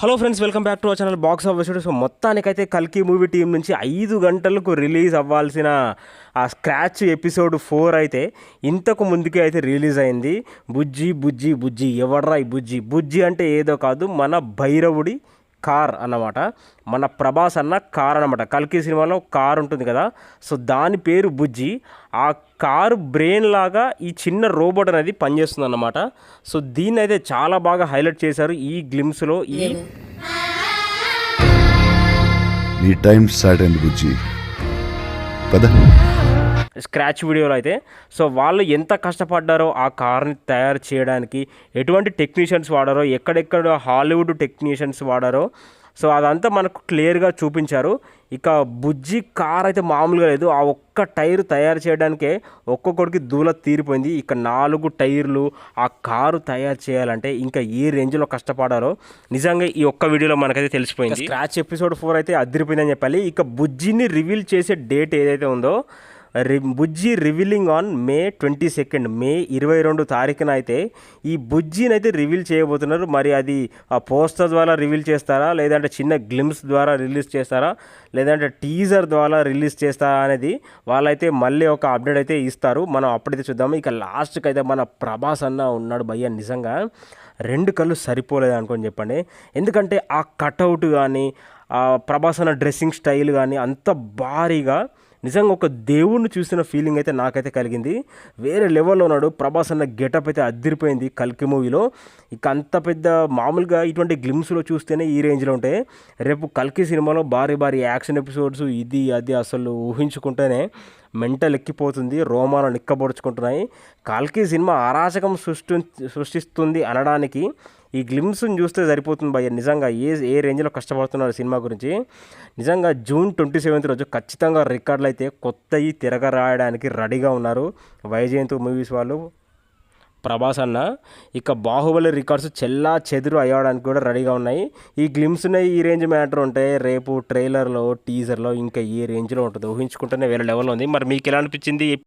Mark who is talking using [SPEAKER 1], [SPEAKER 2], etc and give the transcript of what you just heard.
[SPEAKER 1] Hello friends, welcome back to our channel box office. So మొత్తానికైతే కల్కి movie team నుంచి 5 గంటలకు రిలీజ్ అవ్వాల్సిన ఆ స్క్రాచ్ ఎపిసోడ్ 4 అయితే ఇంతకు ముందుకే అయితే రిలీజ్ అయింది. బుజ్జి బుజ్జి బుజ్జి ఎవడ్రా ఈ బుజ్జి? బుజ్జి అంటే ఏదో కాదు, మన భైరవుడి కార్ అన్నమాట. మన ప్రభాస్ అన్న కార్ అన్నమాట. కల్కి సినిమాలో కార్ ఉంటుంది కదా, సో దాని పేరు బుజ్జి. ఆ కారు బ్రెయిన్ లాగా ఈ చిన్న రోబోట్ అనేది పనిచేస్తుంది అన్నమాట. సో దీన్ని అయితే చాలా బాగా హైలైట్ చేశారు ఈ గ్లిమ్స్లో.
[SPEAKER 2] నీ టైం స్టార్ట్ అయింది బుజ్జి, పద.
[SPEAKER 1] స్క్రాచ్ వీడియోలో అయితే సో వాళ్ళు ఎంత కష్టపడ్డారో ఆ కార్ని తయారు చేయడానికి, ఎటువంటి టెక్నీషియన్స్ వాడారో, ఎక్కడెక్కడ హాలీవుడ్ టెక్నీషియన్స్ వాడారో, సో అదంతా మనకు క్లియర్గా చూపించారు. ఇక బుజ్జి కార్ అయితే మామూలుగా లేదు. ఆ ఒక్క టైర్ తయారు చేయడానికే ఒక్కొక్కడికి దూల తీరిపోయింది. ఇక 4 టైర్లు ఆ కారు తయారు చేయాలంటే ఇంకా ఏ రేంజ్లో కష్టపడారో నిజంగా ఈ ఒక్క వీడియోలో మనకైతే తెలిసిపోయింది. స్క్రాచ్ ఎపిసోడ్ 4 అయితే అదిరిపోయిందని చెప్పాలి. ఇక బుజ్జిని రివీల్ చేసే డేట్ ఏదైతే ఉందో, బుజ్జి రివీలింగ్ ఆన్ మే 22, మే 22 తారీఖున అయితే ఈ బుజ్జిని అయితే రివీల్ చేయబోతున్నారు. మరి అది ఆ పోస్టర్ ద్వారా రివీల్ చేస్తారా, లేదంటే చిన్న గ్లిమ్స్ ద్వారా రిలీజ్ చేస్తారా, లేదంటే టీజర్ ద్వారా రిలీజ్ చేస్తారా అనేది వాళ్ళైతే మళ్ళీ ఒక అప్డేట్ అయితే ఇస్తారు. మనం అప్పుడైతే చూద్దాము. ఇక లాస్ట్కి అయితే మన ప్రభాస్ అన్న ఉన్నాడు భయ్య, నిజంగా 2 కళ్ళు సరిపోలేదు అనుకొని చెప్పండి. ఎందుకంటే ఆ కటౌట్ కానీ, ఆ ప్రభాస్ అన్న డ్రెస్సింగ్ స్టైల్ కానీ అంత భారీగా నిజంగా ఒక దేవుణ్ణి చూసిన ఫీలింగ్ అయితే నాకైతే కలిగింది. వేరే లెవెల్లో ఉన్నాడు ప్రభాస్ అన్న. గెటప్ అయితే అదిరిపోయింది కల్కి మూవీలో. ఇక అంత పెద్ద మామూలుగా ఇటువంటి గ్లిమ్స్లో చూస్తేనే ఈ రేంజ్లో ఉంటాయి. రేపు కల్కి సినిమాలో భారీ భారీ యాక్షన్ ఎపిసోడ్స్, ఇది అది అసలు ఊహించుకుంటేనే మెంటల్ ఎక్కిపోతుంది, రోమాలు నిక్కబొడుచుకుంటున్నాయి. కల్కి సినిమా అరాచకం సృష్టిస్తుంది అనడానికి ఈ గ్లిమ్స్ని చూస్తే సరిపోతుంది భయ్య. నిజంగా ఏ రేంజ్లో కష్టపడుతున్నారు సినిమా గురించి. నిజంగా జూన్ 27 రోజు ఖచ్చితంగా రికార్డులు అయితే కొత్తవి తిరగరాయడానికి రెడీగా ఉన్నారు వైజయంత్ మూవీస్ వాళ్ళు, ప్రభాస్ అన్న. ఇక బాహుబలి రికార్డ్స్ చెల్లా చెదురు అయ్యడానికి కూడా రెడీగా ఉన్నాయి. ఈ గ్లిమ్స్నే ఈ రేంజ్ మ్యాటర్ ఉంటాయి. రేపు ట్రైలర్లో, టీజర్లో ఇంకా ఏ రేంజ్లో ఉంటుంది ఊహించుకుంటేనే వేరే లెవెల్లో ఉంది. మరి మీకు ఎలా అనిపించింది?